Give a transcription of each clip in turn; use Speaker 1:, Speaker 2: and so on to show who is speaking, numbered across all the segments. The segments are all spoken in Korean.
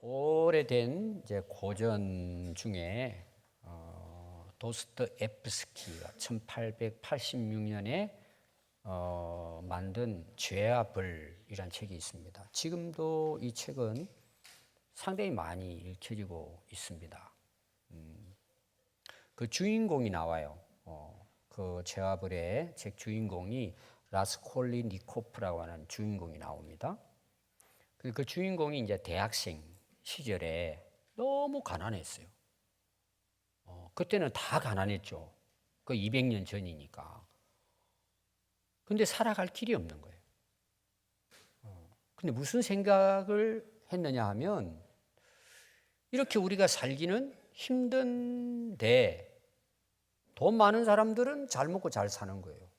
Speaker 1: 오래된 이제 고전 중에 도스토옙스키가 1886년에 만든 죄와 벌이라는 책이 있습니다. 지금도 이 책은 상당히 많이 읽혀지고 있습니다. 그 주인공이 나와요. 그 죄와 벌의 책 주인공이 라스콜리니코프라고 하는 주인공이 나옵니다. 그 주인공이 이제 대학생 시절에 너무 가난했어요. 그때는 다 가난했죠. 그 200년 전이니까. 근데 살아갈 길이 없는 거예요. 근데 무슨 생각을 했느냐 하면 이렇게 우리가 살기는 힘든데 돈 많은 사람들은 잘 먹고 잘 사는 거예요.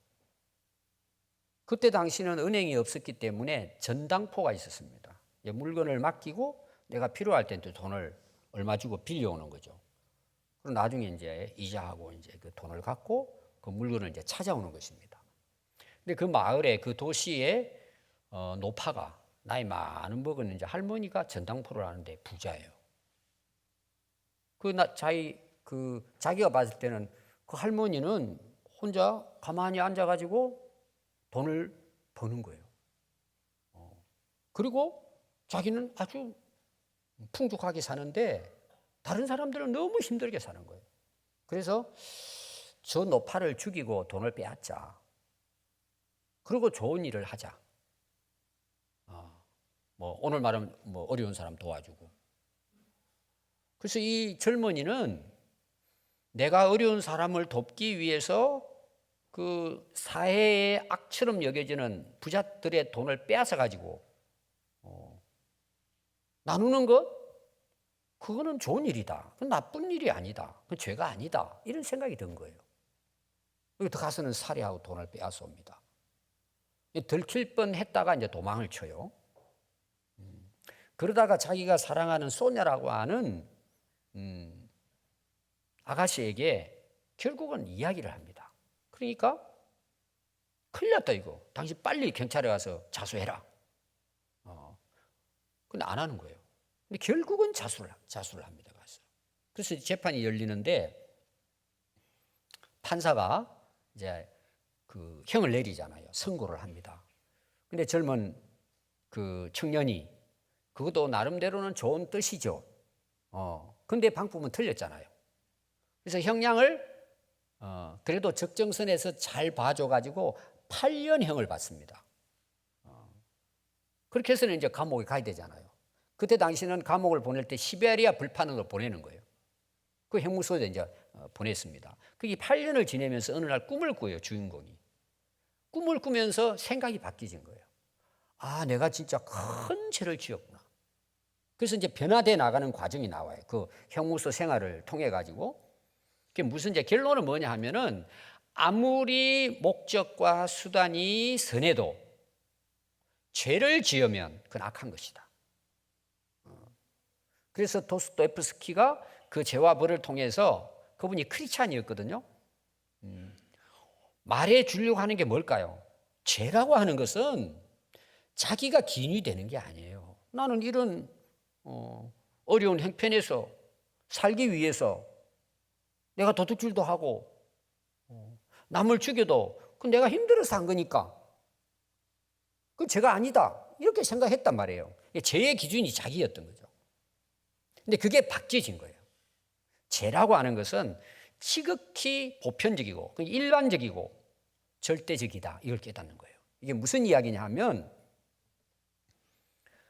Speaker 1: 그때 당시는 은행이 없었기 때문에 전당포가 있었습니다. 물건을 맡기고 내가 필요할 때 또 돈을 얼마 주고 빌려오는 거죠. 그리고 나중에 이제 이자하고 이제 그 돈을 갖고 그 물건을 이제 찾아오는 것입니다. 근데 그 마을에 그 도시에 노파가 나이 많은 먹은 이제 할머니가 전당포를 하는데 부자예요. 자기가 봤을 때는 그 할머니는 혼자 가만히 앉아가지고 돈을 버는 거예요. 그리고 자기는 아주 풍족하게 사는데 다른 사람들은 너무 힘들게 사는 거예요. 그래서 저 노파를 죽이고 돈을 빼앗자. 그리고 좋은 일을 하자. 오늘 말하면 어려운 사람 도와주고. 그래서 이 젊은이는 내가 어려운 사람을 돕기 위해서 그 사회의 악처럼 여겨지는 부자들의 돈을 빼앗아 가지고 나누는 것, 그거는 좋은 일이다. 그건 나쁜 일이 아니다. 그건 죄가 아니다. 이런 생각이 든 거예요. 여기 가서는 살해하고 돈을 빼앗아 옵니다. 들킬 뻔했다가 이제 도망을 쳐요. 그러다가 자기가 사랑하는 소냐라고 하는 아가씨에게 결국은 이야기를 합니다. 그러니까 큰일 났다 이거. 당신 빨리 경찰에 가서 자수해라. 근데 안 하는 거예요. 근데 결국은 자수를 합니다. 가서. 그래서 재판이 열리는데 판사가 이제 그 형을 내리잖아요. 선고를 합니다. 근데 젊은 그 청년이 그것도 나름대로는 좋은 뜻이죠. 근데 방법은 틀렸잖아요. 그래서 형량을 그래도 적정선에서 잘 봐줘가지고 8년형을 받습니다. 그렇게 해서는 이제 감옥에 가야 되잖아요. 그때 당시는 감옥을 보낼 때 시베리아 불판으로 보내는 거예요. 그 형무소에 이제 보냈습니다. 그게 8년을 지내면서 어느 날 꿈을 꿔요, 주인공이. 꿈을 꾸면서 생각이 바뀌진 거예요. 아, 내가 진짜 큰 죄를 지었구나. 그래서 이제 변화돼 나가는 과정이 나와요. 그 형무소 생활을 통해 가지고. 그게 무슨 이제 결론은 뭐냐 하면은 아무리 목적과 수단이 선해도 죄를 지으면 그건 악한 것이다. 그래서 도스토옙스키가 그 죄와 벌을 통해서 그분이 크리스찬이었거든요. 말해 주려고 하는 게 뭘까요? 죄라고 하는 것은 자기가 기인이 되는 게 아니에요. 나는 이런 어려운 형편에서 살기 위해서 내가 도둑질도 하고 남을 죽여도 그건 내가 힘들어서 한 거니까 그건 죄가 아니다. 이렇게 생각했단 말이에요. 죄의 기준이 자기였던 거죠. 근데 그게 바뀌어진 거예요. 죄라고 하는 것은 지극히 보편적이고 일반적이고 절대적이다. 이걸 깨닫는 거예요. 이게 무슨 이야기냐 하면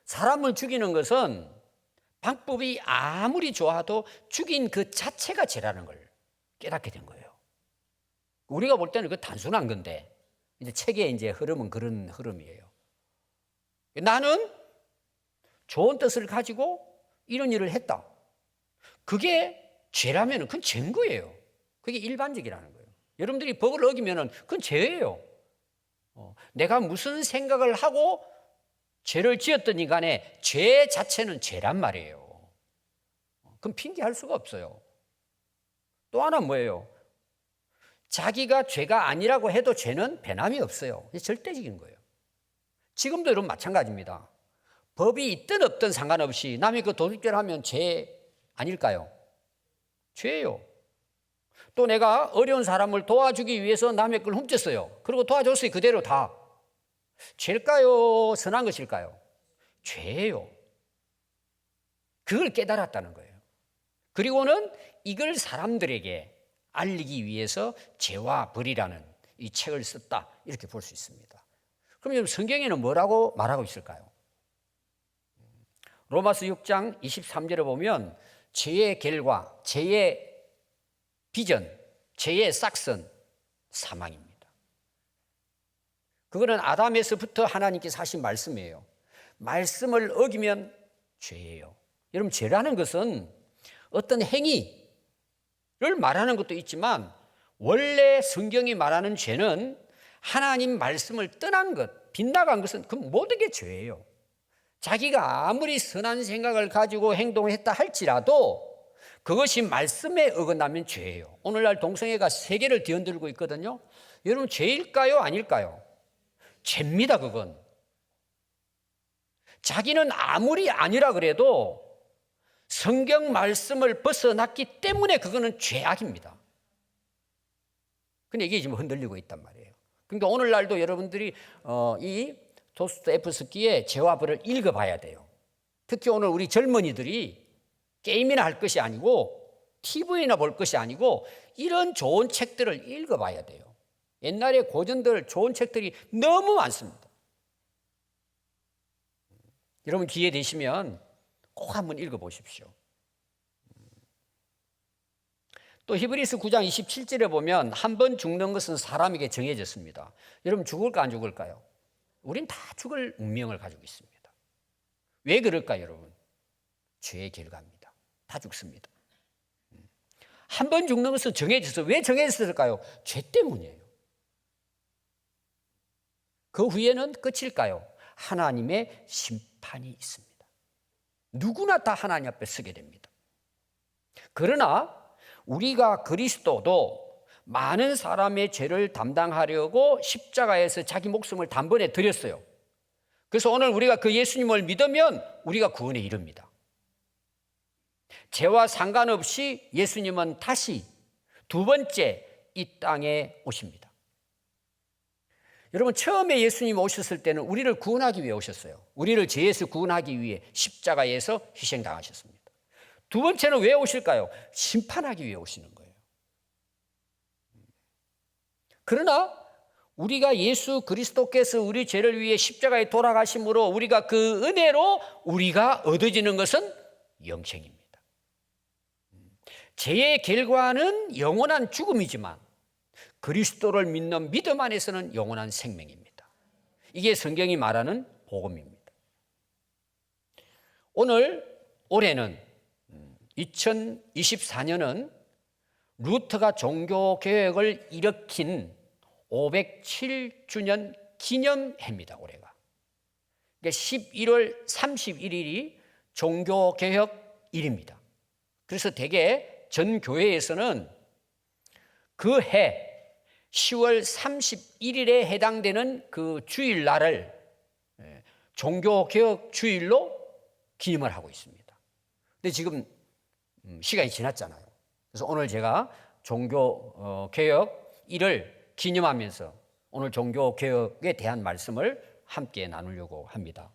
Speaker 1: 사람을 죽이는 것은 방법이 아무리 좋아도 죽인 그 자체가 죄라는 걸 깨닫게 된 거예요. 우리가 볼 때는 그 단순한 건데 이제 책의 이제 흐름은 그런 흐름이에요. 나는 좋은 뜻을 가지고 이런 일을 했다. 그게 죄라면 그건 죄인 거예요. 그게 일반적이라는 거예요. 여러분들이 법을 어기면 그건 죄예요. 내가 무슨 생각을 하고 죄를 지었더니 간에 죄 자체는 죄란 말이에요. 그럼 핑계할 수가 없어요. 또 하나 뭐예요? 자기가 죄가 아니라고 해도 죄는 배남이 없어요. 절대적인 거예요. 지금도 여러분 마찬가지입니다. 법이 있든 없든 상관없이 남이 그 도둑질 하면 죄 아닐까요? 죄예요. 또 내가 어려운 사람을 도와주기 위해서 남의 걸 훔쳤어요. 그리고 도와줬어요. 그대로 다. 죄일까요? 선한 것일까요? 죄예요. 그걸 깨달았다는 거예요. 그리고는 이걸 사람들에게 알리기 위해서 죄와 벌이라는 이 책을 썼다, 이렇게 볼 수 있습니다. 그럼 성경에는 뭐라고 말하고 있을까요? 로마서 6장 23절에 보면 죄의 결과, 죄의 비전, 죄의 싹선, 사망입니다. 그거는 아담에서부터 하나님께서 하신 말씀이에요. 말씀을 어기면 죄예요. 여러분, 죄라는 것은 어떤 행위를 말하는 것도 있지만 원래 성경이 말하는 죄는 하나님 말씀을 떠난 것, 빗나간 것은 그 모든 게 죄예요. 자기가 아무리 선한 생각을 가지고 행동을 했다 할지라도 그것이 말씀에 어긋나면 죄예요. 오늘날 동성애가 세계를 뒤흔들고 있거든요. 여러분, 죄일까요? 아닐까요? 죄입니다, 그건. 자기는 아무리 아니라 그래도 성경 말씀을 벗어났기 때문에 그거는 죄악입니다. 근데 이게 지금 흔들리고 있단 말이에요. 그러니까 오늘날도 여러분들이 이 도스토옙스키의 죄와 벌을 읽어봐야 돼요. 특히 오늘 우리 젊은이들이 게임이나 할 것이 아니고 TV나 볼 것이 아니고 이런 좋은 책들을 읽어봐야 돼요. 옛날에 고전들 좋은 책들이 너무 많습니다. 여러분, 기회 되시면 꼭 한번 읽어보십시오. 또 히브리서 9장 27절에 보면 한 번 죽는 것은 사람에게 정해졌습니다. 여러분, 죽을까 안 죽을까요? 우린 다 죽을 운명을 가지고 있습니다. 왜 그럴까요, 여러분? 죄의 결과입니다. 다 죽습니다. 한 번 죽는 것은 정해졌어. 왜 정해졌을까요? 죄 때문이에요. 그 후에는 끝일까요? 하나님의 심판이 있습니다. 누구나 다 하나님 앞에 서게 됩니다. 그러나 우리가 그리스도도 많은 사람의 죄를 담당하려고 십자가에서 자기 목숨을 단번에 드렸어요. 그래서 오늘 우리가 그 예수님을 믿으면 우리가 구원에 이릅니다. 죄와 상관없이 예수님은 다시 두 번째 이 땅에 오십니다. 여러분, 처음에 예수님 오셨을 때는 우리를 구원하기 위해 오셨어요. 우리를 죄에서 구원하기 위해 십자가에서 희생당하셨습니다. 두 번째는 왜 오실까요? 심판하기 위해 오시는 거예요. 그러나 우리가 예수 그리스도께서 우리 죄를 위해 십자가에 돌아가심으로 우리가 그 은혜로 우리가 얻어지는 것은 영생입니다. 죄의 결과는 영원한 죽음이지만 그리스도를 믿는 믿음 안에서는 영원한 생명입니다. 이게 성경이 말하는 복음입니다. 올해는 2024년은 루터가 종교개혁을 일으킨 507주년 기념해입니다. 올해가. 그러니까 11월 31일이 종교개혁일입니다. 그래서 대개 전 교회에서는 그 해 10월 31일에 해당되는 그 주일날을 종교개혁 주일로 기념을 하고 있습니다. 근데 지금 시간이 지났잖아요. 그래서 오늘 제가 종교개혁일을 기념하면서 오늘 종교개혁에 대한 말씀을 함께 나누려고 합니다.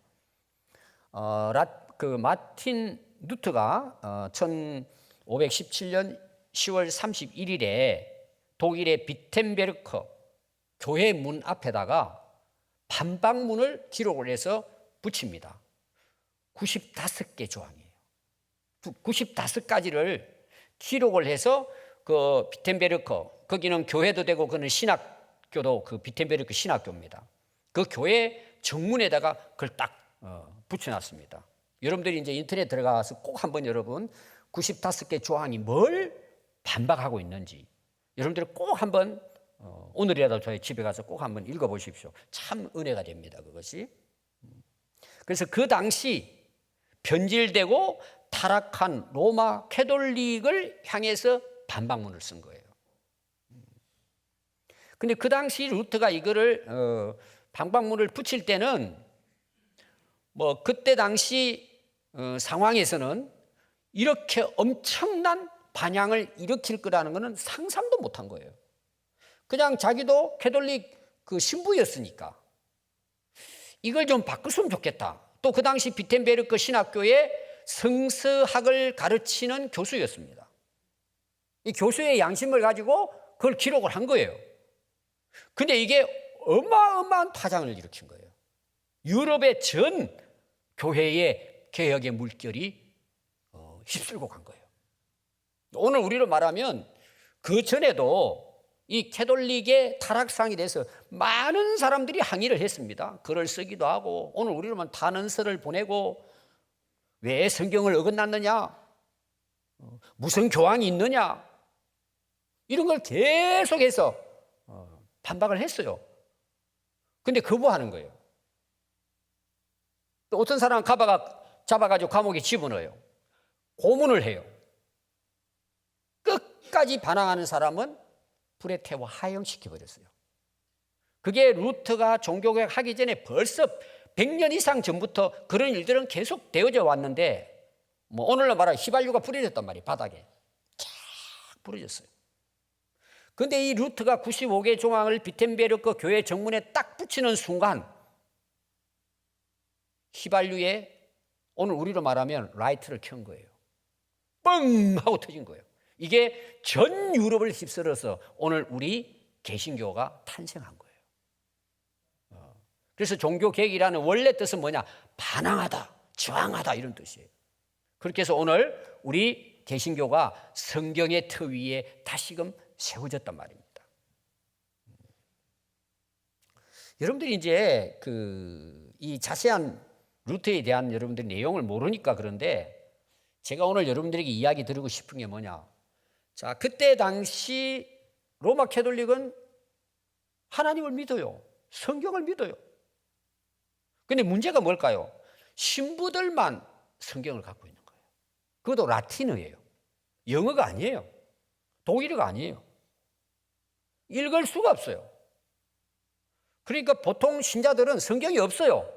Speaker 1: 마틴 루터가 1517년 10월 31일에 독일의 비텐베르크 교회 문 앞에다가 반박문을 기록을 해서 붙입니다. 95개 조항이에요. 95가지를 기록을 해서 그 비텐베르크, 거기는 교회도 되고 그는 신학교도 그 비텐베르크 신학교입니다. 그 교회 정문에다가 그걸 딱 붙여놨습니다. 여러분들이 이제 인터넷 들어가서 꼭 한번 여러분 95개 조항이 뭘 반박하고 있는지 여러분들이 꼭 한번 오늘이라도 저희 집에 가서 꼭 한번 읽어보십시오. 참 은혜가 됩니다, 그것이. 그래서 그 당시 변질되고 타락한 로마 캐톨릭을 향해서 반박문을 쓴 거예요. 근데 그 당시 루터가 이거를 반박문을 붙일 때는 뭐 그때 당시 상황에서는 이렇게 엄청난 반향을 일으킬 거라는 것은 상상도 못한 거예요. 그냥 자기도 캐톨릭 그 신부였으니까 이걸 좀 바꿨으면 좋겠다. 또 그 당시 비텐베르크 신학교에 성서학을 가르치는 교수였습니다. 이 교수의 양심을 가지고 그걸 기록을 한 거예요. 근데 이게 어마어마한 파장을 일으킨 거예요. 유럽의 전 교회의 개혁의 물결이 휩쓸고 간 거예요. 오늘 우리로 말하면 그 전에도 이 캐톨릭의 타락상에 대해서 많은 사람들이 항의를 했습니다. 글을 쓰기도 하고, 오늘 우리로 말하면 탄원서를 보내고, 왜 성경을 어긋났느냐, 무슨 교황이 있느냐, 이런 걸 계속해서 반박을 했어요. 근데 거부하는 거예요. 또 어떤 사람은 잡아가지고 감옥에 집어넣어요. 고문을 해요. 끝까지 반항하는 사람은 불에 태워 하염시켜버렸어요. 그게 루터가 종교개혁 하기 전에 벌써 100년 이상 전부터 그런 일들은 계속 되어져 왔는데, 뭐 오늘날 말하면 휘발유가 뿌려졌단 말이에요. 바닥에 쫙 뿌려졌어요. 근데 이 루터가 95개 조항을 비텐베르크 교회 정문에 딱 붙이는 순간 휘발유에 오늘 우리로 말하면 라이트를 켠 거예요. 뻥 하고 터진 거예요. 이게 전 유럽을 휩쓸어서 오늘 우리 개신교가 탄생한 거예요. 그래서 종교개혁이라는 원래 뜻은 뭐냐? 반항하다, 저항하다 이런 뜻이에요. 그렇게 해서 오늘 우리 개신교가 성경의 터 위에 다시금 세워졌단 말입니다. 여러분들이 이제 이 자세한 루터에 대한 여러분들이 내용을 모르니까 그런데 제가 오늘 여러분들에게 이야기 드리고 싶은 게 뭐냐? 자, 그때 당시 로마 캐톨릭은 하나님을 믿어요. 성경을 믿어요. 근데 문제가 뭘까요? 신부들만 성경을 갖고 있는 거예요. 그것도 라틴어예요. 영어가 아니에요. 독일어가 아니에요. 읽을 수가 없어요. 그러니까 보통 신자들은 성경이 없어요.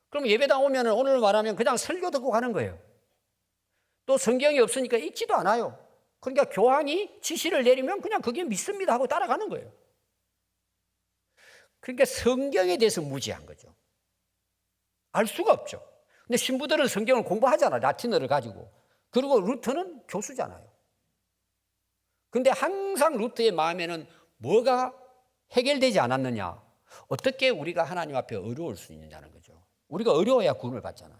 Speaker 1: 그럼 예배당 오면 오늘 말하면 그냥 설교 듣고 가는 거예요. 또 성경이 없으니까 읽지도 않아요. 그러니까 교황이 지시를 내리면 그냥 그게 믿습니다 하고 따라가는 거예요. 그러니까 성경에 대해서 무지한 거죠. 알 수가 없죠. 근데 신부들은 성경을 공부하잖아, 라틴어를 가지고. 그리고 루터는 교수잖아요. 근데 항상 루터의 마음에는 뭐가 해결되지 않았느냐? 어떻게 우리가 하나님 앞에 어려울 수 있느냐는 거죠. 우리가 어려워야 구원을 받잖아요.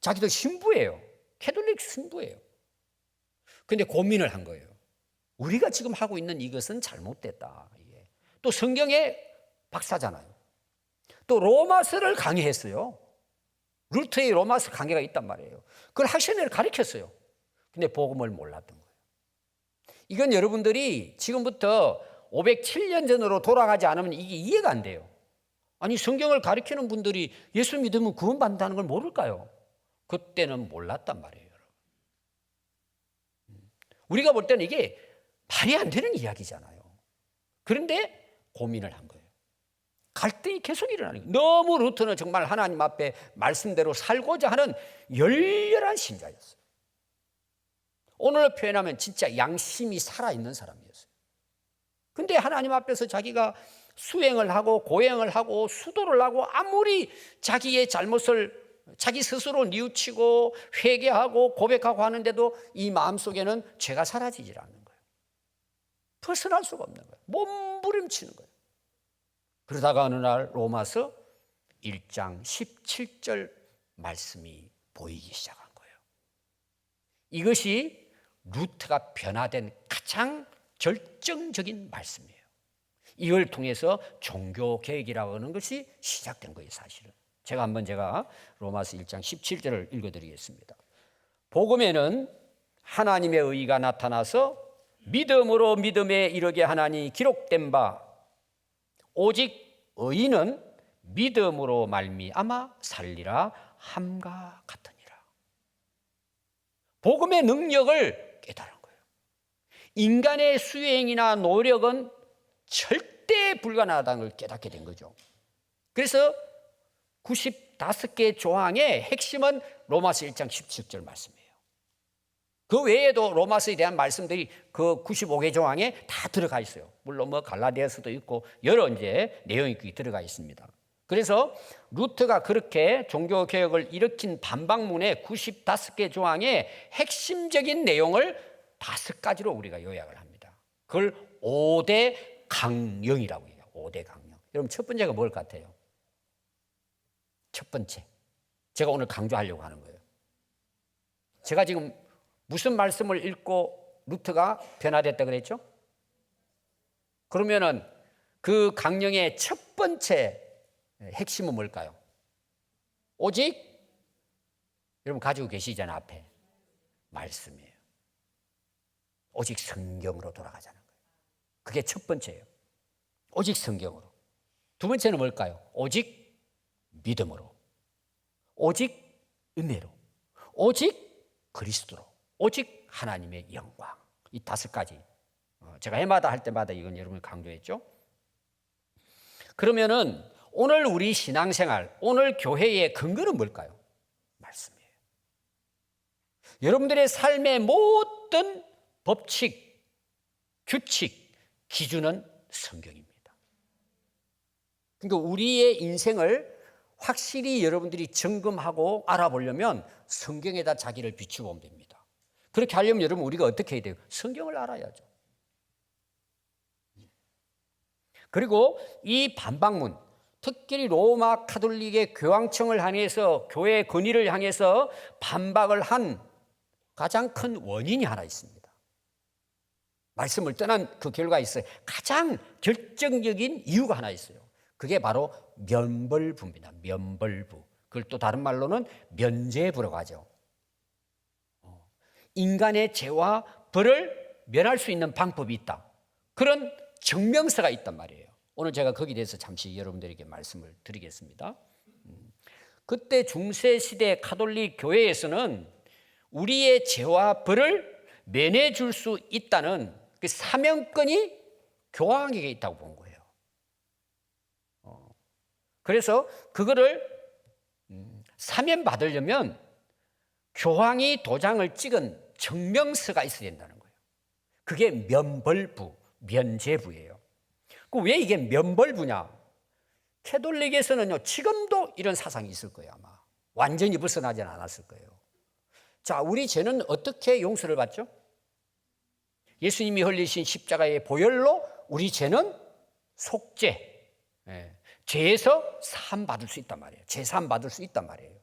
Speaker 1: 자기도 신부예요. 캐톨릭 신부예요. 근데 고민을 한 거예요. 우리가 지금 하고 있는 이것은 잘못됐다. 이게. 또 성경의 박사잖아요. 또 로마서를 강의했어요. 루터의 로마서 강의가 있단 말이에요. 그걸 학생들을 가르쳤어요. 근데 복음을 몰랐던 거예요. 이건 여러분들이 지금부터 507년 전으로 돌아가지 않으면 이게 이해가 안 돼요. 아니 성경을 가르치는 분들이 예수 믿으면 구원받는다는 걸 모를까요? 그때는 몰랐단 말이에요. 여러분. 우리가 볼 때는 이게 말이 안 되는 이야기잖아요. 그런데 고민을 한 거예요. 갈등이 계속 일어나는 거예요. 너무 루터는 정말 하나님 앞에 말씀대로 살고자 하는 열렬한 신자였어요. 오늘 표현하면 진짜 양심이 살아있는 사람이었어요. 근데 하나님 앞에서 자기가 수행을 하고 고행을 하고 수도를 하고 아무리 자기의 잘못을 자기 스스로 뉘우치고 회개하고 고백하고 하는데도 이 마음속에는 죄가 사라지질 않는 거예요. 벗어날 수가 없는 거예요. 몸부림치는 거예요. 그러다가 어느 날 로마서 1장 17절 말씀이 보이기 시작한 거예요. 이것이 루터가 변화된 가장 결정적인 말씀이에요. 이걸 통해서 종교개혁이라고 하는 것이 시작된 거예요. 사실은 제가 로마서 1장 17절을 읽어드리겠습니다. 복음에는 하나님의 의가 나타나서 믿음으로 믿음에 이르게 하나니 기록된 바 오직 의인은 믿음으로 말미암아 살리라 함과 같으니라. 복음의 능력을 깨달은 거예요. 인간의 수행이나 노력은 절대 불가능하다는 걸 깨닫게 된 거죠. 그래서 95개 조항의 핵심은 로마서 1장 17절 말씀이에요. 그 외에도 로마서에 대한 말씀들이 그 95개 조항에 다 들어가 있어요. 물론 뭐 갈라디아서도 있고 여러 이제 내용이 들어가 있습니다. 그래서 루터가 그렇게 종교개혁을 일으킨 반박문의 95개 조항의 핵심적인 내용을 5가지로 우리가 요약을 합니다. 그걸 5대 강령이라고 해요. 5대 강령. 여러분 첫 번째가 뭘 같아요? 첫 번째. 제가 오늘 강조하려고 하는 거예요. 제가 지금 무슨 말씀을 읽고 루터가 변화됐다 그랬죠? 그러면은 그 강령의 첫 번째 핵심은 뭘까요? 오직 여러분 가지고 계시잖아요. 앞에 말씀이에요. 오직 성경으로 돌아가자는 거예요. 그게 첫 번째예요. 오직 성경으로. 두 번째는 뭘까요? 오직 믿음으로, 오직 은혜로, 오직 그리스도로, 오직 하나님의 영광. 이 5가지. 제가 해마다 할 때마다 이건 여러분이 강조했죠. 그러면은 오늘 우리 신앙생활, 오늘 교회의 근거는 뭘까요? 말씀이에요. 여러분들의 삶의 모든 법칙, 규칙, 기준은 성경입니다. 그러니까 우리의 인생을 확실히 여러분들이 점검하고 알아보려면 성경에다 자기를 비추고 오면 됩니다. 그렇게 하려면 여러분 우리가 어떻게 해야 돼요? 성경을 알아야죠. 그리고 이 반박문, 특별히 로마 가톨릭의 교황청을 향해서 교회의 권위를 향해서 반박을 한 가장 큰 원인이 하나 있습니다. 말씀을 떠난 그 결과가 있어요. 가장 결정적인 이유가 하나 있어요. 그게 바로 면벌부입니다. 면벌부. 그걸 또 다른 말로는 면죄부라고 하죠. 인간의 죄와 벌을 면할 수 있는 방법이 있다. 그런 증명서가 있단 말이에요. 오늘 제가 거기에 대해서 잠시 여러분들에게 말씀을 드리겠습니다. 그때 중세시대 가톨릭 교회에서는 우리의 죄와 벌을 면해 줄 수 있다는 그 사명권이 교황에게 있다고 본 거예요. 그래서 그거를 사면 받으려면 교황이 도장을 찍은 증명서가 있어야 된다는 거예요. 그게 면벌부, 면죄부예요. 왜 이게 면벌부냐? 캐톨릭에서는요, 지금도 이런 사상이 있을 거예요, 아마. 완전히 벗어나지 않았을 거예요. 자, 우리 죄는 어떻게 용서를 받죠? 예수님이 흘리신 십자가의 보혈로 우리 죄는 속죄, 죄에서 사함 받을 수 있단 말이에요. 제사함 받을 수 있단 말이에요.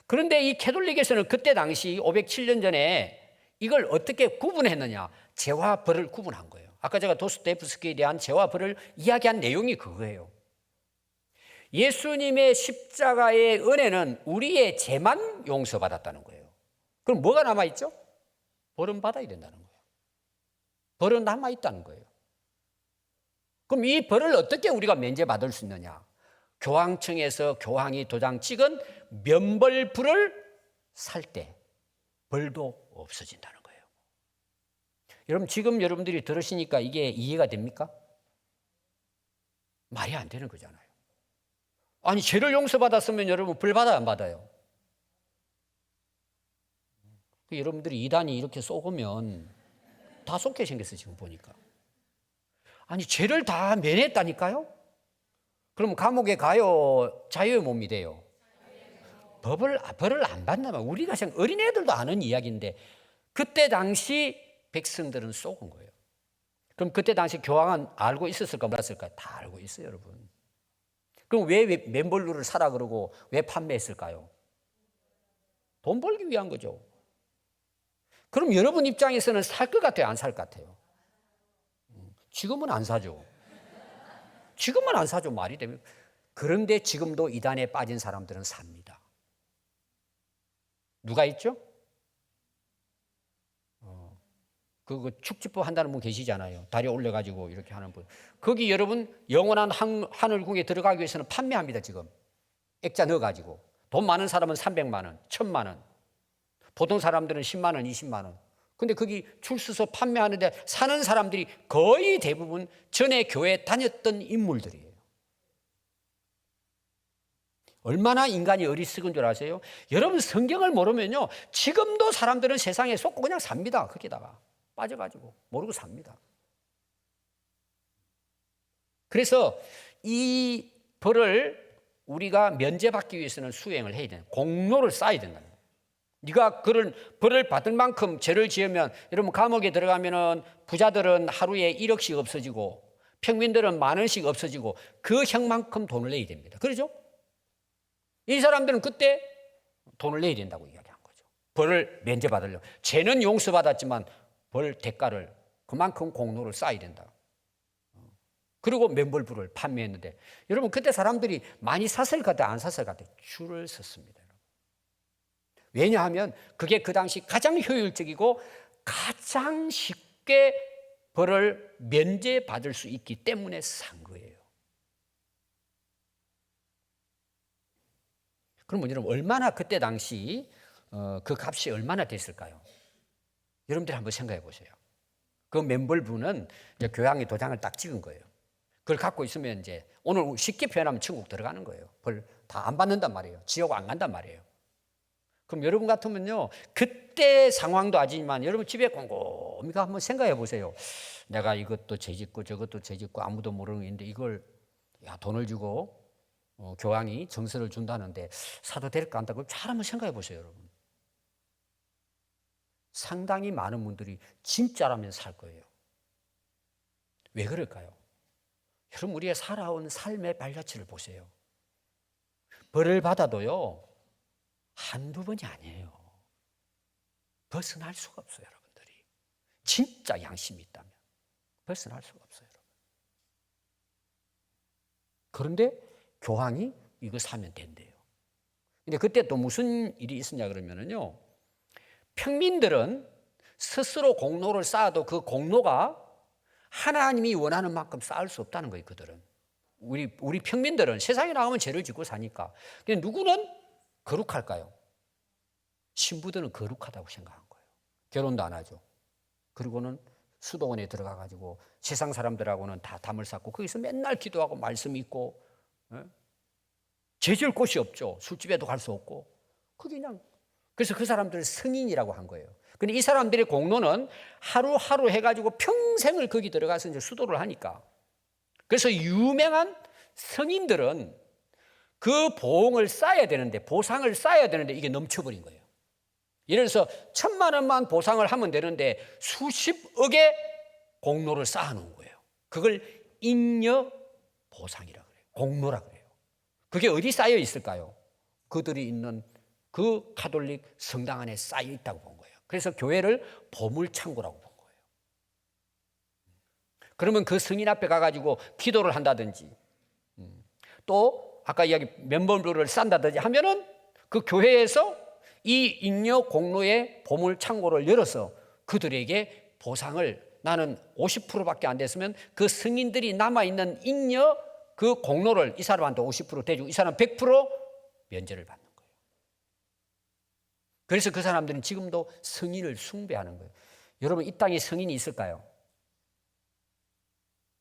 Speaker 1: 그런데 이 캐톨릭에서는 그때 당시 507년 전에 이걸 어떻게 구분했느냐? 죄와 벌을 구분한 거예요. 아까 제가 도스토옙스키에 대한 죄와 벌을 이야기한 내용이 그거예요. 예수님의 십자가의 은혜는 우리의 죄만 용서받았다는 거예요. 그럼 뭐가 남아있죠? 벌은 받아야 된다는 거예요. 벌은 남아있다는 거예요. 그럼 이 벌을 어떻게 우리가 면제받을 수 있느냐? 교황청에서 교황이 도장 찍은 면벌부를 살 때 벌도 없어진다는 거예요. 여러분 지금 여러분들이 들으시니까 이게 이해가 됩니까? 말이 안 되는 거잖아요. 아니 죄를 용서받았으면 여러분 벌 받아요 안 받아요? 여러분들이 이단이 이렇게 쏘으면 다 쏘게 생겼어요 지금 보니까. 아니 죄를 다 면했다니까요? 그럼 감옥에 가요? 자유에 못 미대요? 벌을 안 받나면 우리가 생각 어린애들도 아는 이야기인데 그때 당시 백성들은 쏘은 거예요. 그럼 그때 당시 교황은 알고 있었을까 몰랐을까? 다 알고 있어요 여러분. 그럼 왜 맨벌루를 사라 그러고 왜 판매했을까요? 돈 벌기 위한 거죠. 그럼 여러분 입장에서는 살 것 같아요? 안 살 것 같아요? 지금은 안 사죠. 지금은 안 사죠. 말이 되면. 그런데 지금도 이단에 빠진 사람들은 삽니다. 누가 있죠? 그 축지법 한다는 분 계시잖아요. 다리 올려가지고 이렇게 하는 분. 거기 여러분 영원한 하늘궁에 들어가기 위해서는 판매합니다. 지금 액자 넣어가지고. 돈 많은 사람은 300만 원, 1000만 원. 보통 사람들은 10만 원, 20만 원. 근데 거기 줄 서서 판매하는데 사는 사람들이 거의 대부분 전에 교회 다녔던 인물들이에요. 얼마나 인간이 어리석은 줄 아세요? 여러분 성경을 모르면요, 지금도 사람들은 세상에 속고 그냥 삽니다. 거기다가 빠져가지고 모르고 삽니다. 그래서 이 벌을 우리가 면제받기 위해서는 수행을 해야 된다. 공로를 쌓아야 된다. 네가 그런 벌을 받을 만큼 죄를 지으면, 여러분 감옥에 들어가면은 부자들은 하루에 1억씩 없어지고 평민들은 10,000원씩 없어지고 그 형만큼 돈을 내야 됩니다. 그렇죠? 이 사람들은 그때 돈을 내야 된다고 이야기한 거죠. 벌을 면제받으려고. 죄는 용서받았지만 벌 대가를, 그만큼 공로를 쌓아야 된다. 그리고 면벌부를 판매했는데, 여러분 그때 사람들이 많이 샀을 것 같아요? 안 샀을 것 같아요? 줄을 섰습니다. 왜냐하면 그게 그 당시 가장 효율적이고 가장 쉽게 벌을 면제받을 수 있기 때문에 산 거예요. 그러면 여러분 얼마나 그때 당시 그 값이 얼마나 됐을까요? 여러분들이 한번 생각해 보세요. 그 면벌부는 이제 교황이 도장을 딱 찍은 거예요. 그걸 갖고 있으면 이제 오늘 쉽게 표현하면 천국 들어가는 거예요. 벌 다 안 받는단 말이에요. 지옥 안 간단 말이에요. 그럼 여러분 같으면요, 그때 상황도 아니지만 여러분 집에 곰곰이 한번 생각해 보세요. 내가 이것도 죄짓고 저것도 죄짓고 아무도 모르는 일인데 이걸 돈을 주고 교황이 정서를 준다는데 사도 될까 안 될까 잘 한번 생각해 보세요, 여러분. 상당히 많은 분들이 진짜라면 살 거예요. 왜 그럴까요? 여러분 우리가 살아온 삶의 발자취를 보세요. 벌을 받아도요, 한두 번이 아니에요. 벗어날 수가 없어요, 여러분들이. 진짜 양심이 있다면 벗어날 수가 없어요, 여러분. 그런데 교황이 이거 사면 된대요. 근데 그때 또 무슨 일이 있었냐 그러면요, 평민들은 스스로 공로를 쌓아도 그 공로가 하나님이 원하는 만큼 쌓을 수 없다는 거예요, 그들은. 우리 평민들은 세상에 나가면 죄를 짓고 사니까. 근데 누구는 거룩할까요? 신부들은 거룩하다고 생각한 거예요. 결혼도 안 하죠. 그리고는 수도원에 들어가가지고 세상 사람들하고는 다 담을 쌓고 거기서 맨날 기도하고 말씀 읽고, 죄 지을 곳이 없죠. 술집에도 갈 수 없고. 그냥 그래서 그 사람들을 성인이라고 한 거예요. 근데 이 사람들의 공로는 하루하루 해가지고 평생을 거기 들어가서 이제 수도를 하니까. 그래서 유명한 성인들은 그 보응을 쌓아야 되는데, 보상을 쌓아야 되는데 이게 넘쳐버린 거예요. 예를 들어서 1,000만 원만 보상을 하면 되는데 수십억의 공로를 쌓아놓은 거예요. 그걸 잉여 보상이라고 그래요. 공로라고 그래요. 그게 어디 쌓여 있을까요? 그들이 있는 그 가톨릭 성당 안에 쌓여 있다고 본 거예요. 그래서 교회를 보물창고라고 본 거예요. 그러면 그 성인 앞에 가가지고 기도를 한다든지, 또 아까 이야기 면벌부를 싼다든지 하면은 그 교회에서 이 잉여 공로의 보물창고를 열어서 그들에게 보상을, 나는 50%밖에 안 됐으면 그 성인들이 남아있는 잉여 그 공로를 이 사람한테 50% 대주고 이 사람 100% 면제를 받는 거예요. 그래서 그 사람들은 지금도 성인을 숭배하는 거예요. 여러분 이 땅에 성인이 있을까요?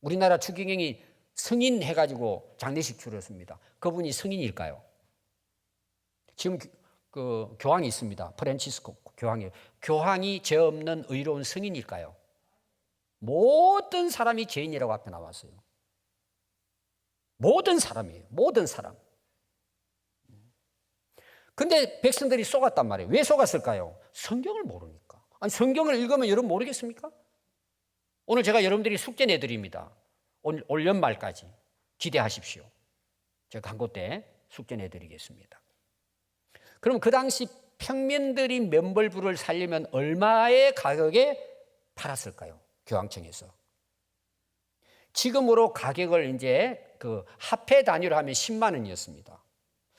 Speaker 1: 우리나라 추기경이 성인 해가지고 장례식 치렀습니다. 그분이 성인일까요? 지금 그 교황이 있습니다. 프란치스코 교황이에요. 교황이 죄 없는 의로운 성인일까요? 모든 사람이 죄인이라고 앞에 나왔어요. 모든 사람이에요. 모든 사람. 근데 백성들이 속았단 말이에요. 왜 속았을까요? 성경을 모르니까. 아니 성경을 읽으면 여러분 모르겠습니까? 오늘 제가 여러분들이 숙제 내드립니다. 올 연말까지 기대하십시오. 제가 광고 때 숙제 내드리겠습니다. 그럼 그 당시 평민들이 면벌부를 살려면 얼마의 가격에 팔았을까요? 교황청에서. 지금으로 가격을 이제 그 화폐 단위로 하면 10만 원이었습니다.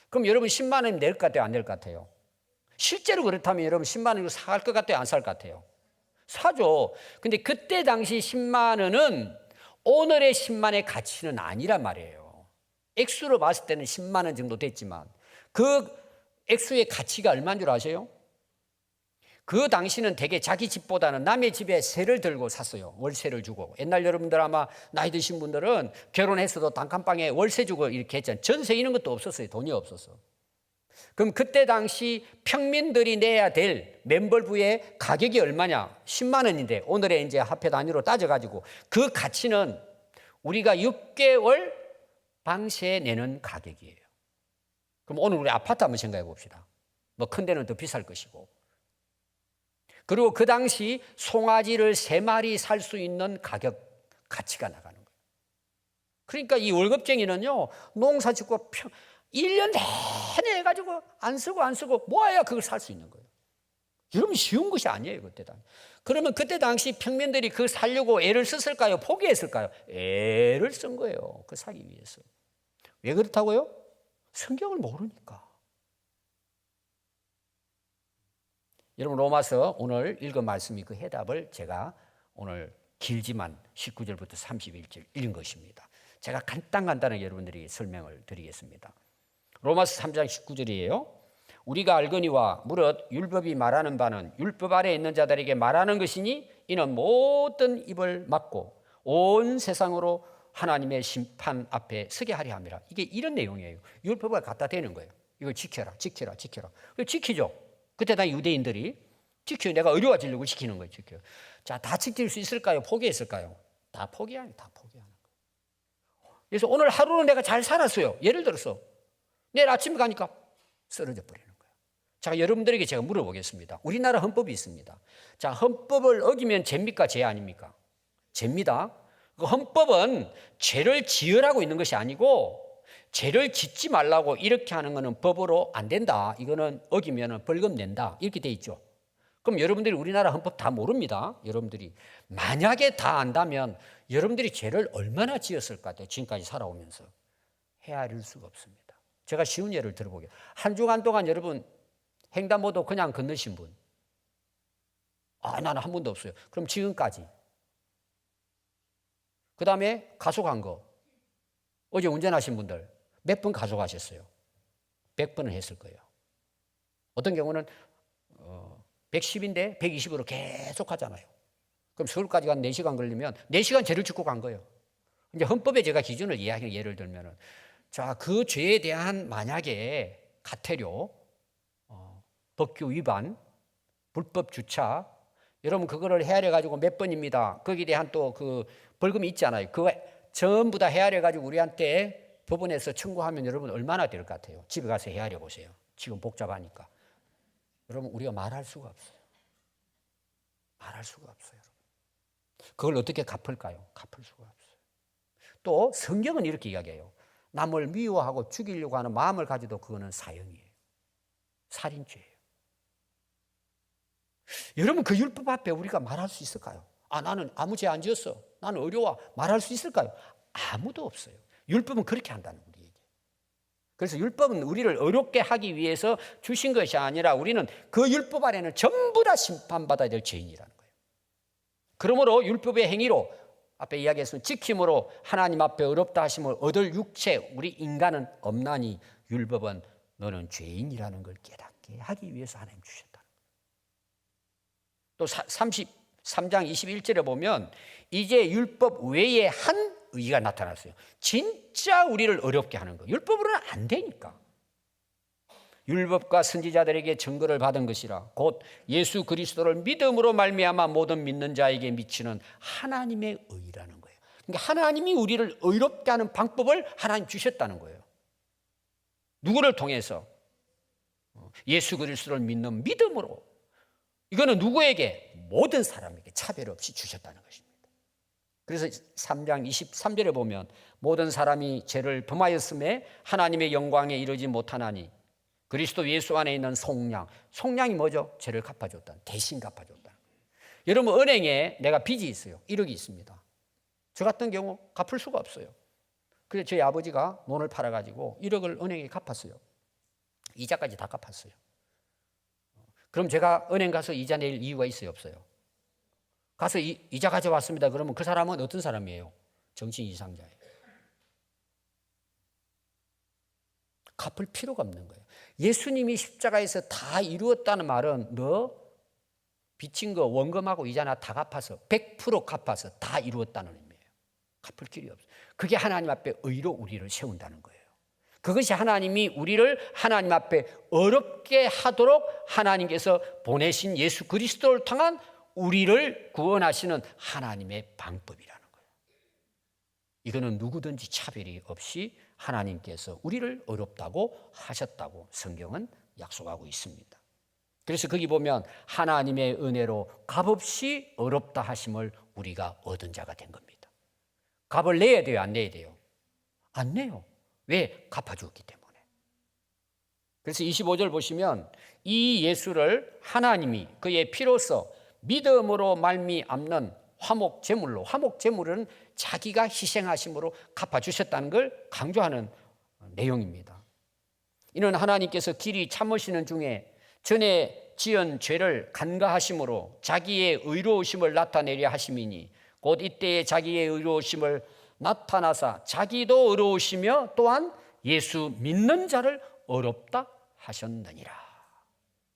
Speaker 1: 그럼 여러분 10만 원 낼 것 같아요? 안 낼 것 같아요? 실제로 그렇다면 여러분 10만 원으로 살 것 같아요? 안 살 것 같아요? 사죠. 근데 그때 당시 10만 원은 오늘의 10만의 가치는 아니란 말이에요. 액수로 봤을 때는 10만 원 정도 됐지만 그 액수의 가치가 얼마인 줄 아세요? 그 당시는 대개 자기 집보다는 남의 집에 세를 들고 샀어요. 월세를 주고. 옛날 여러분들 아마 나이 드신 분들은 결혼했어도 단칸방에 월세 주고 이렇게 했잖아요. 전세 이런 것도 없었어요. 돈이 없었어. 그럼 그때 당시 평민들이 내야 될 맨벌부의 가격이 얼마냐? 10만 원인데 오늘의 이제 화폐 단위로 따져가지고 그 가치는 우리가 6개월 방세에 내는 가격이에요. 그럼 오늘 우리 아파트 한번 생각해 봅시다. 뭐 큰 데는 더 비쌀 것이고. 그리고 그 당시 송아지를 3마리 살 수 있는 가치가 나가는 거예요. 그러니까 이 월급쟁이는요, 농사 짓고 1년 내내 해가지고 안 쓰고 모아야 그걸 살 수 있는 거예요. 여러분 쉬운 것이 아니에요, 그때 당시. 그러면 그때 당시 평민들이 그걸 살려고 애를 썼을까요? 포기했을까요? 애를 쓴 거예요. 그걸 사기 위해서. 왜 그렇다고요? 성경을 모르니까. 여러분 로마서 오늘 읽은 말씀이 그 해답을 제가 오늘 길지만 19절부터 31절 읽은 것입니다. 제가 간단하게 여러분들이 설명을 드리겠습니다. 로마서 3장 19절이에요. 우리가 알거니와 무릇 율법이 말하는 바는 율법 아래에 있는 자들에게 말하는 것이니 이는 모든 입을 막고 온 세상으로 하나님의 심판 앞에 서게 하려 함이라. 이게 이런 내용이에요. 율법을 갖다 대는 거예요. 이걸 지켜라. 지키죠. 그때 다 유대인들이 지켜요. 내가 어려워지려고 지키는 거예요. 지켜요. 자, 다 지킬 수 있을까요? 포기했을까요? 다 포기하는 거예요. 그래서 오늘 하루는 내가 잘 살았어요. 예를 들어서 내일 아침에 가니까 쓰러져 버리는 거예요. 자, 여러분들에게 제가 물어보겠습니다. 우리나라 헌법이 있습니다. 자, 헌법을 어기면 죄입니까? 죄 아닙니까? 죄입니다. 그 헌법은 죄를 지으라고 있는 것이 아니고 죄를 짓지 말라고 이렇게 하는 것은 법으로 안 된다. 이거는 어기면 벌금 낸다. 이렇게 돼 있죠. 그럼 여러분들이 우리나라 헌법 다 모릅니다. 여러분들이 만약에 다 안다면 여러분들이 죄를 얼마나 지었을까? 지금까지 살아오면서 헤아릴 수가 없습니다. 제가 쉬운 예를 들어보게요. 한 주간 동안 여러분 횡단보도 그냥 건너신 분. 나는 한 번도 없어요. 그럼 지금까지. 그 다음에 가속한 거. 어제 운전하신 분들 몇 번 가속하셨어요? 100번은 했을 거예요. 어떤 경우는 110인데 120으로 계속 하잖아요. 그럼 서울까지 간 4시간 걸리면 4시간 죄를 짓고 간 거예요. 이제 헌법에 제가 기준을 이야기해요. 예를 들면은. 자, 그 죄에 대한 만약에 가태료, 법규 위반, 불법 주차, 여러분 그거를 헤아려 가지고 몇 번입니다. 거기에 대한 또 그 벌금이 있잖아요. 그거 전부 다 헤아려 가지고 우리한테 법원에서 청구하면 여러분 얼마나 될 것 같아요? 집에 가서 헤아려 보세요. 지금 복잡하니까. 여러분 우리가 말할 수가 없어요. 말할 수가 없어요. 여러분. 그걸 어떻게 갚을까요? 갚을 수가 없어요. 또 성경은 이렇게 이야기해요. 남을 미워하고 죽이려고 하는 마음을 가지도 그거는 사형이에요. 살인죄예요. 여러분 그 율법 앞에 우리가 말할 수 있을까요? 나는 아무 죄 안 지었어. 나는 어려워. 말할 수 있을까요? 아무도 없어요. 율법은 그렇게 한다는 우리에게. 그래서 율법은 우리를 어렵게 하기 위해서 주신 것이 아니라 우리는 그 율법 아래는 전부 다 심판받아야 될 죄인이라는 거예요. 그러므로 율법의 행위로 앞에 이야기했으면 지킴으로 하나님 앞에 어렵다 하심을 얻을 육체 우리 인간은 없나니 율법은 너는 죄인이라는 걸 깨닫게 하기 위해서 하나님 주셨다. 또 33장 21절에 보면 이제 율법 외에 한 의가 나타났어요. 진짜 우리를 어렵게 하는 거. 율법으로는 안 되니까. 율법과 선지자들에게 증거를 받은 것이라 곧 예수 그리스도를 믿음으로 말미암아 모든 믿는 자에게 미치는 하나님의 의라는 거예요. 그러니까 하나님이 우리를 의롭게 하는 방법을 하나님 주셨다는 거예요. 누구를 통해서? 예수 그리스도를 믿는 믿음으로. 이거는 누구에게? 모든 사람에게 차별 없이 주셨다는 것입니다. 그래서 3장 23절에 보면 모든 사람이 죄를 범하였음에 하나님의 영광에 이르지 못하나니 그리스도 예수 안에 있는 속량. 속량이 뭐죠? 죄를 갚아줬다. 대신 갚아줬다. 여러분 은행에 내가 빚이 있어요. 1억이 있습니다. 저 같은 경우 갚을 수가 없어요. 그래서 저희 아버지가 논을 팔아가지고 1억을 은행에 갚았어요. 이자까지 다 갚았어요. 그럼 제가 은행 가서 이자 낼 이유가 있어요? 없어요? 가서 이자 가져왔습니다. 그러면 그 사람은 어떤 사람이에요? 정신 이상자예요. 갚을 필요가 없는 거예요. 예수님이 십자가에서 다 이루었다는 말은 너 빚진 거 원금하고 이자나 다 갚아서 100% 갚아서 다 이루었다는 의미예요. 갚을 길이 없어요. 그게 하나님 앞에 의로 우리를 세운다는 거예요. 그것이 하나님이 우리를 하나님 앞에 어렵게 하도록 하나님께서 보내신 예수 그리스도를 통한 우리를 구원하시는 하나님의 방법이라는 거예요. 이거는 누구든지 차별이 없이 하나님께서 우리를 어렵다고 하셨다고 성경은 약속하고 있습니다. 그래서 거기 보면 하나님의 은혜로 값없이 어렵다 하심을 우리가 얻은 자가 된 겁니다. 값을 내야 돼요, 안 내야 돼요? 안 내요. 왜? 갚아주었기 때문에. 그래서 25절 보시면 이 예수를 하나님이 그의 피로써 믿음으로 말미암는 화목 제물로, 화목 제물은 자기가 희생하심으로 갚아주셨다는 걸 강조하는 내용입니다. 이는 하나님께서 길이 참으시는 중에 전에 지은 죄를 간과하심으로 자기의 의로우심을 나타내려 하심이니 곧 이때에 자기의 의로우심을 나타나사 자기도 의로우시며 또한 예수 믿는 자를 어렵다 하셨느니라.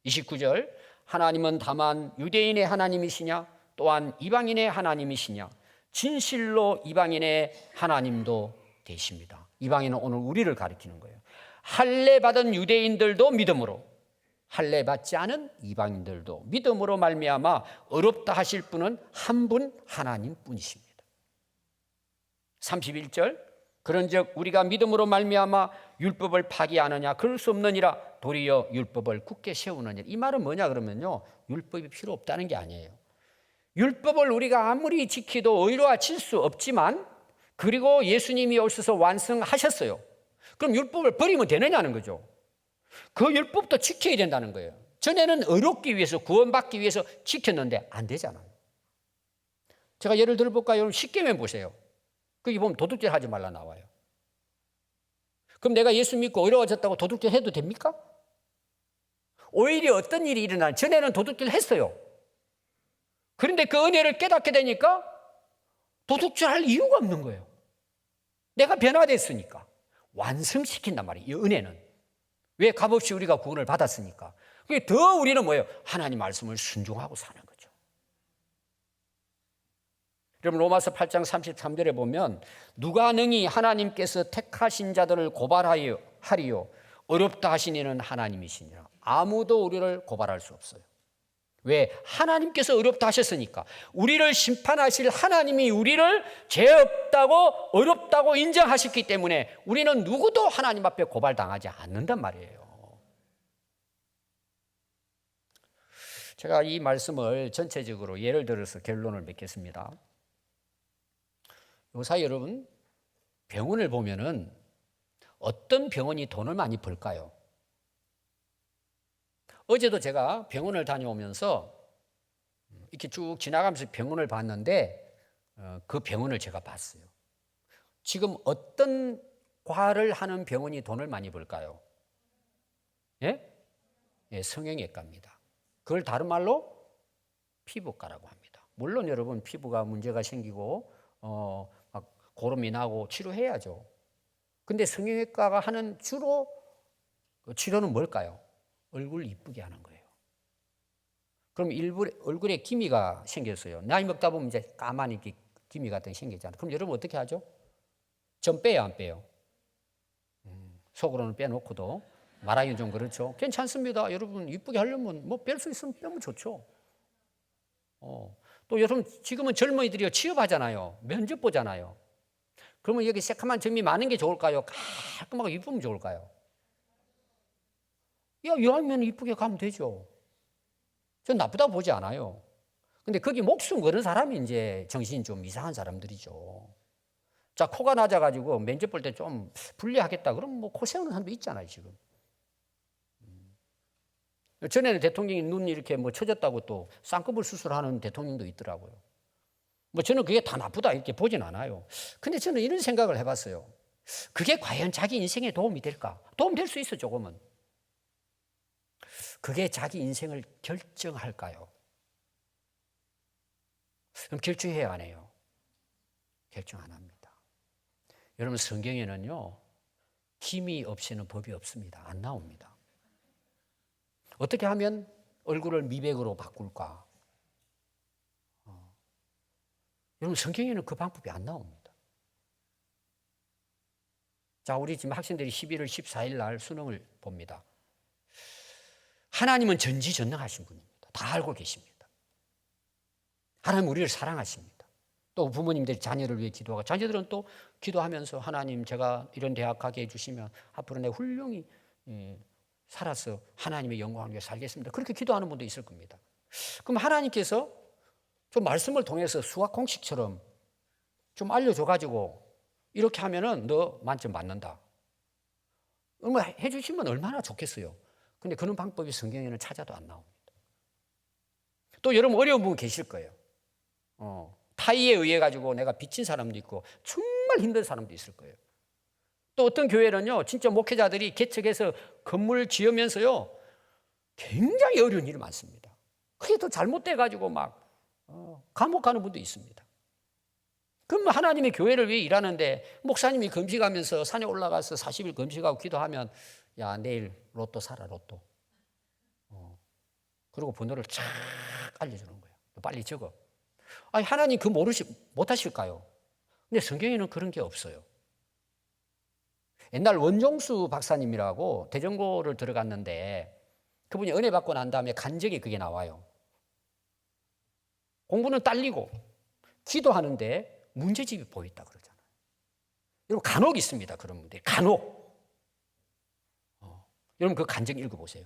Speaker 1: 29절 하나님은 다만 유대인의 하나님이시냐 또한 이방인의 하나님이시냐 진실로 이방인의 하나님도 되십니다. 이방인은 오늘 우리를 가리키는 거예요. 할례 받은 유대인들도 믿음으로, 할례 받지 않은 이방인들도 믿음으로 말미암아 어렵다 하실 분은 한 분 하나님뿐이십니다. 31절 그런즉 우리가 믿음으로 말미암아 율법을 파기하느냐 그럴 수 없느니라 도리어 율법을 굳게 세우느니라. 이 말은 뭐냐 그러면요, 율법이 필요 없다는 게 아니에요. 율법을 우리가 아무리 지키도 의로워질 수 없지만 그리고 예수님이 오셔서 완성하셨어요. 그럼 율법을 버리면 되느냐는 거죠. 그 율법도 지켜야 된다는 거예요. 전에는 의롭기 위해서 구원받기 위해서 지켰는데 안 되잖아요. 제가 예를 들어볼까요? 여러분 십계명 보세요. 거기 보면 도둑질 하지 말라 나와요. 그럼 내가 예수 믿고 의로워졌다고 도둑질 해도 됩니까? 오히려 어떤 일이 일어나면 전에는 도둑질 했어요. 그런데 그 은혜를 깨닫게 되니까 도둑질 할 이유가 없는 거예요. 내가 변화됐으니까. 완성시킨단 말이에요. 이 은혜는. 왜? 값없이 우리가 구원을 받았으니까. 그게 더 우리는 뭐예요? 하나님 말씀을 순종하고 사는 거죠. 여러분 로마서 8장 33절에 보면 누가 능히 하나님께서 택하신 자들을 고발하여 하리요 어렵다 하신 이는 하나님이시니라. 아무도 우리를 고발할 수 없어요. 왜? 하나님께서 어렵다 하셨으니까. 우리를 심판하실 하나님이 우리를 죄 없다고 어렵다고 인정하셨기 때문에 우리는 누구도 하나님 앞에 고발당하지 않는단 말이에요. 제가 이 말씀을 전체적으로 예를 들어서 결론을 맺겠습니다. 요사 여러분, 병원을 보면은 어떤 병원이 돈을 많이 벌까요? 어제도 제가 병원을 다녀오면서 이렇게 쭉 지나가면서 병원을 봤는데 그 병원을 제가 봤어요. 지금 어떤 과를 하는 병원이 돈을 많이 벌까요? 예? 예, 성형외과입니다. 그걸 다른 말로 피부과라고 합니다. 물론 여러분 피부가 문제가 생기고 막 고름이 나고 치료해야죠. 근데 성형외과가 하는 주로 치료는 뭘까요? 얼굴 이쁘게 하는 거예요. 그럼 얼굴에 기미가 생겼어요. 나이 먹다 보면 이제 까만 이렇게 기미 같은 게 생기잖아요. 그럼 여러분 어떻게 하죠? 전 빼요, 안 빼요? 속으로는 빼놓고도 말하기는 좀 그렇죠. 괜찮습니다. 여러분 이쁘게 하려면 뭐 뺄 수 있으면 빼면 좋죠. 또 여러분 지금은 젊은이들이 취업하잖아요. 면접 보잖아요. 그러면 여기 새카만 점이 많은 게 좋을까요? 깔끔하고 이쁘면 좋을까요? 이왕이면 이쁘게 가면 되죠. 전 나쁘다고 보지 않아요. 근데 거기 목숨 거는 사람이 이제 정신이 좀 이상한 사람들이죠. 자, 코가 낮아가지고 면접 볼 때 좀 불리하겠다. 그럼 뭐 코 세우는 사람도 있잖아요, 지금. 전에는 대통령이 눈이 이렇게 뭐 처졌다고 또 쌍꺼풀 수술하는 대통령도 있더라고요. 뭐 저는 그게 다 나쁘다 이렇게 보진 않아요. 근데 저는 이런 생각을 해봤어요. 그게 과연 자기 인생에 도움이 될까? 도움될 수 있어, 조금은. 그게 자기 인생을 결정할까요? 그럼 결정해야 안 해요. 결정 안 합니다. 여러분 성경에는요, 기미 없이는 법이 없습니다. 안 나옵니다. 어떻게 하면 얼굴을 미백으로 바꿀까? 여러분, 성경에는 그 방법이 안 나옵니다. 자, 우리 지금 학생들이 11월 14일 날 수능을 봅니다. 하나님은 전지전능하신 분입니다. 다 알고 계십니다. 하나님 우리를 사랑하십니다. 또 부모님들이 자녀를 위해 기도하고, 자녀들은 또 기도하면서 하나님, 제가 이런 대학 가게 해주시면 앞으로 내 훌륭히 살아서 하나님의 영광을 위해 살겠습니다. 그렇게 기도하는 분도 있을 겁니다. 그럼 하나님께서 좀 말씀을 통해서 수학 공식처럼 좀 알려줘가지고 이렇게 하면은 너 만점 받는다, 해주시면 얼마나 좋겠어요. 근데 그런 방법이 성경에는 찾아도 안 나옵니다. 또 여러분, 어려운 분 계실 거예요. 타이에 의해 가지고 내가 빚진 사람도 있고 정말 힘든 사람도 있을 거예요. 또 어떤 교회는요, 진짜 목회자들이 개척해서 건물 지으면서요 굉장히 어려운 일이 많습니다. 그게 또 잘못돼 가지고 막 감옥 가는 분도 있습니다. 그럼 하나님의 교회를 위해 일하는데 목사님이 금식하면서 산에 올라가서 40일 금식하고 기도하면, 야, 내일 로또 사라, 로또. 그리고 번호를 쫙 알려주는 거예요. 빨리 적어. 아니, 하나님 그 못하실까요? 근데 성경에는 그런 게 없어요. 옛날 원종수 박사님이라고 대전고를 들어갔는데, 그분이 은혜 받고 난 다음에 간증이 그게 나와요. 공부는 딸리고 기도하는데 문제집이 보였다 그러잖아요. 여러분, 간혹 있습니다. 그런 분들이 간혹. 여러분, 그 간증 읽어보세요.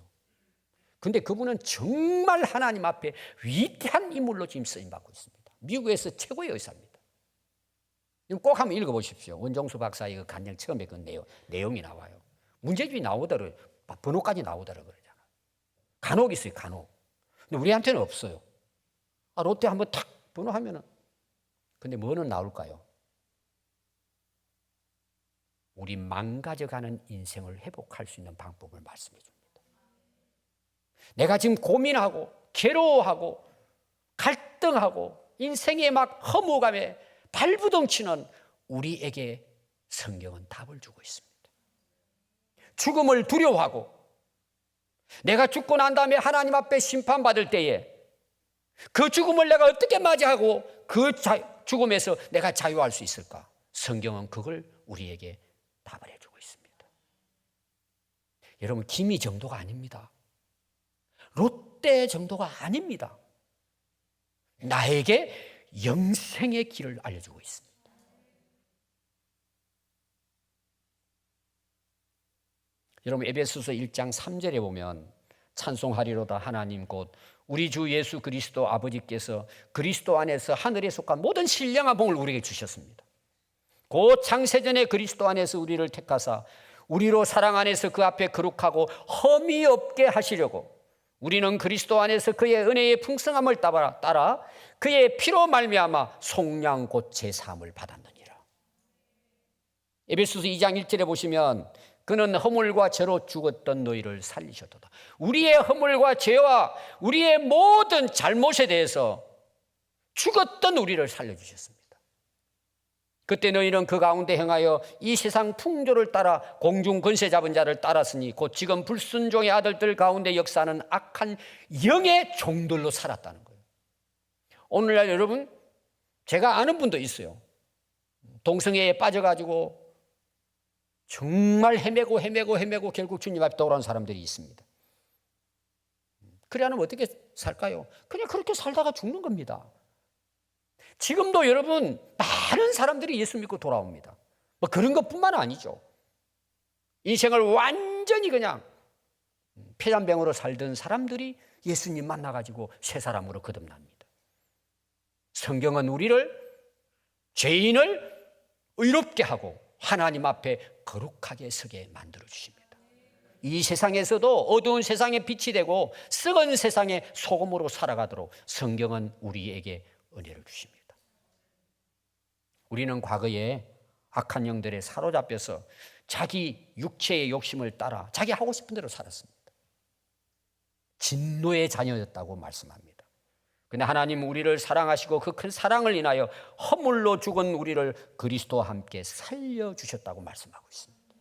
Speaker 1: 근데 그분은 정말 하나님 앞에 위대한 인물로 지금 쓰임받고 있습니다. 미국에서 최고의 의사입니다. 꼭 한번 읽어보십시오. 원종수 박사의 그 간증 처음에 그 내용이 나와요. 문제집이 나오더라고요. 번호까지 나오더라고요. 그러잖아요. 간혹 있어요, 간혹. 근데 우리한테는 없어요. 롯데 한번 탁 번호하면은. 근데 뭐는 나올까요? 우리 망가져가는 인생을 회복할 수 있는 방법을 말씀해 줍니다. 내가 지금 고민하고 괴로워하고 갈등하고 인생에 막 허무감에 발부동치는 우리에게 성경은 답을 주고 있습니다. 죽음을 두려워하고 내가 죽고 난 다음에 하나님 앞에 심판받을 때에 그 죽음을 내가 어떻게 맞이하고 그 죽음에서 내가 자유할 수 있을까? 성경은 그걸 우리에게 답을 해주고 있습니다. 여러분, 기미 정도가 아닙니다. 롯데 정도가 아닙니다. 나에게 영생의 길을 알려주고 있습니다. 여러분, 에베소서 1장 3절에 보면 찬송하리로다 하나님 곧 우리 주 예수 그리스도 아버지께서 그리스도 안에서 하늘에 속한 모든 신령한 복을 우리에게 주셨습니다. 곧 창세전에 그리스도 안에서 우리를 택하사 우리로 사랑 안에서 그 앞에 거룩하고 흠이 없게 하시려고 우리는 그리스도 안에서 그의 은혜의 풍성함을 따라 그의 피로 말미암아 속량 곧 제사함을 받았느니라. 에베소서 2장 1절에 보시면 그는 허물과 죄로 죽었던 너희를 살리셨도다. 우리의 허물과 죄와 우리의 모든 잘못에 대해서 죽었던 우리를 살려주셨습니다. 그때 너희는 그 가운데 행하여 이 세상 풍조를 따라 공중 권세 잡은 자를 따랐으니 곧 지금 불순종의 아들들 가운데 역사하는 악한 영의 종들로 살았다는 거예요. 오늘날 여러분, 제가 아는 분도 있어요. 동성애에 빠져가지고 정말 헤매고 결국 주님 앞에 돌아온 사람들이 있습니다. 그래 않으면 어떻게 살까요? 그냥 그렇게 살다가 죽는 겁니다. 지금도 여러분 많은 사람들이 예수 믿고 돌아옵니다. 뭐 그런 것뿐만 아니죠. 인생을 완전히 그냥 폐잔병으로 살던 사람들이 예수님 만나가지고 새 사람으로 거듭납니다. 성경은 우리를, 죄인을 의롭게 하고 하나님 앞에 거룩하게 서게 만들어 주십니다. 이 세상에서도 어두운 세상에 빛이 되고 썩은 세상에 소금으로 살아가도록 성경은 우리에게 은혜를 주십니다. 우리는 과거에 악한 영들에 사로잡혀서 자기 육체의 욕심을 따라 자기 하고 싶은 대로 살았습니다. 진노의 자녀였다고 말씀합니다. 그런데 하나님 우리를 사랑하시고 그 큰 사랑을 인하여 허물로 죽은 우리를 그리스도와 함께 살려주셨다고 말씀하고 있습니다.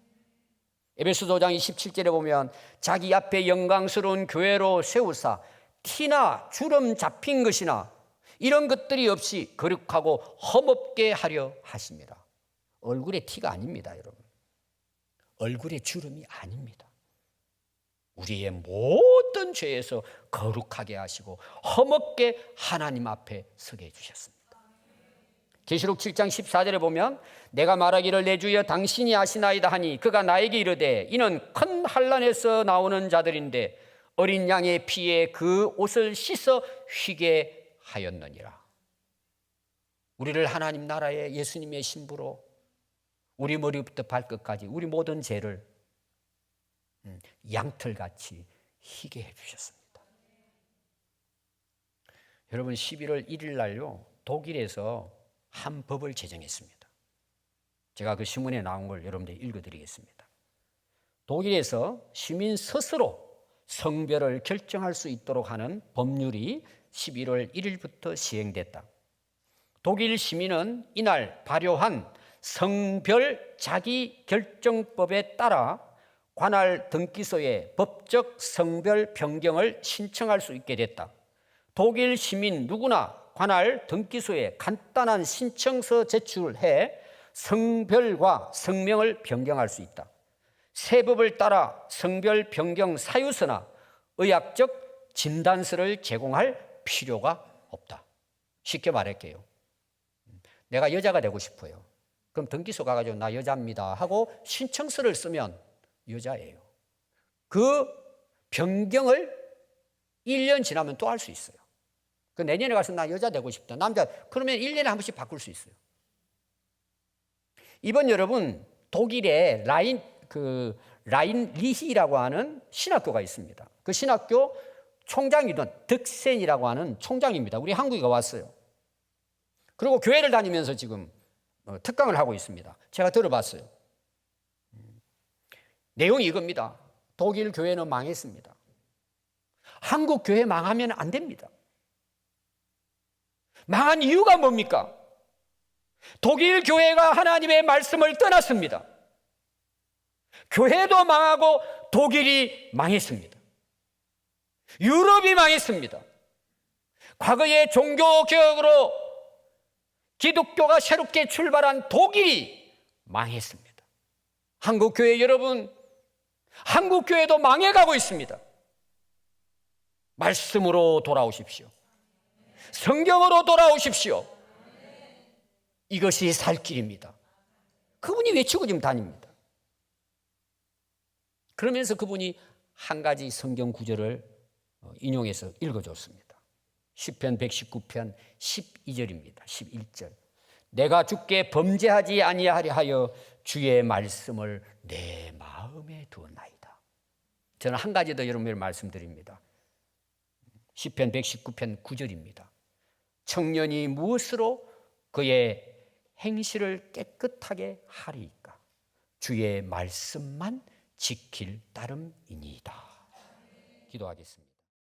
Speaker 1: 에베소서 5장 27절에 보면 자기 앞에 영광스러운 교회로 세우사 티나 주름 잡힌 것이나 이런 것들이 없이 거룩하고 험없게 하려 하십니다. 얼굴에 티가 아닙니다, 여러분. 얼굴에 주름이 아닙니다. 우리의 모든 죄에서 거룩하게 하시고 험없게 하나님 앞에 서게 해주셨습니다. 계시록 7장 14절에 보면 내가 말하기를 내 주여 당신이 아시나이다 하니 그가 나에게 이르되 이는 큰 환난에서 나오는 자들인데 어린 양의 피에 그 옷을 씻어 휘게 하였느니라. 우리를 하나님 나라의 예수님의 신부로 우리 머리부터 발끝까지 우리 모든 죄를 양털같이 희게 해주셨습니다. 여러분 11월 1일 날요 독일에서 한 법을 제정했습니다. 제가 그 신문에 나온 걸 여러분들이 읽어드리겠습니다. 독일에서 시민 스스로 성별을 결정할 수 있도록 하는 법률이 11월 1일부터 시행됐다. 독일 시민은 이날 발효한 성별 자기결정법에 따라 관할 등기소에 법적 성별 변경을 신청할 수 있게 됐다. 독일 시민 누구나 관할 등기소에 간단한 신청서 제출해 성별과 성명을 변경할 수 있다. 새 법을 따라 성별 변경 사유서나 의학적 진단서를 제공할 필요가 없다. 쉽게 말할게요. 내가 여자가 되고 싶어요. 그럼 등기소 가가지고 나 여자입니다 하고 신청서를 쓰면 여자예요. 그 변경을 1년 지나면 또 할 수 있어요. 그 내년에 가서 나 여자 되고 싶다. 남자. 그러면 1년에 한 번씩 바꿀 수 있어요. 이번 여러분 독일에 라인리히라고 하는 신학교가 있습니다. 그 신학교 총장이던 득센이라고 하는 총장입니다. 우리 한국에 왔어요. 그리고 교회를 다니면서 지금 특강을 하고 있습니다. 제가 들어봤어요. 내용이 이겁니다. 독일 교회는 망했습니다. 한국 교회 망하면 안 됩니다. 망한 이유가 뭡니까? 독일 교회가 하나님의 말씀을 떠났습니다. 교회도 망하고 독일이 망했습니다. 유럽이 망했습니다. 과거의 종교개혁으로 기독교가 새롭게 출발한 독일이 망했습니다. 한국교회 여러분, 한국교회도 망해가고 있습니다. 말씀으로 돌아오십시오. 성경으로 돌아오십시오. 이것이 살 길입니다. 그분이 외치고 지금 다닙니다. 그러면서 그분이 한 가지 성경 구절을 인용해서 읽어줬습니다. 시편 119편 12절입니다. 11절. 내가 주께 범죄하지 아니하려 하여 주의 말씀을 내 마음에 두었나이다. 저는 한 가지 더 여러분에게 말씀드립니다. 시편 119편 9절입니다. 청년이 무엇으로 그의 행실을 깨끗하게 하리이까? 주의 말씀만 지킬 따름이니이다. 기도하겠습니다.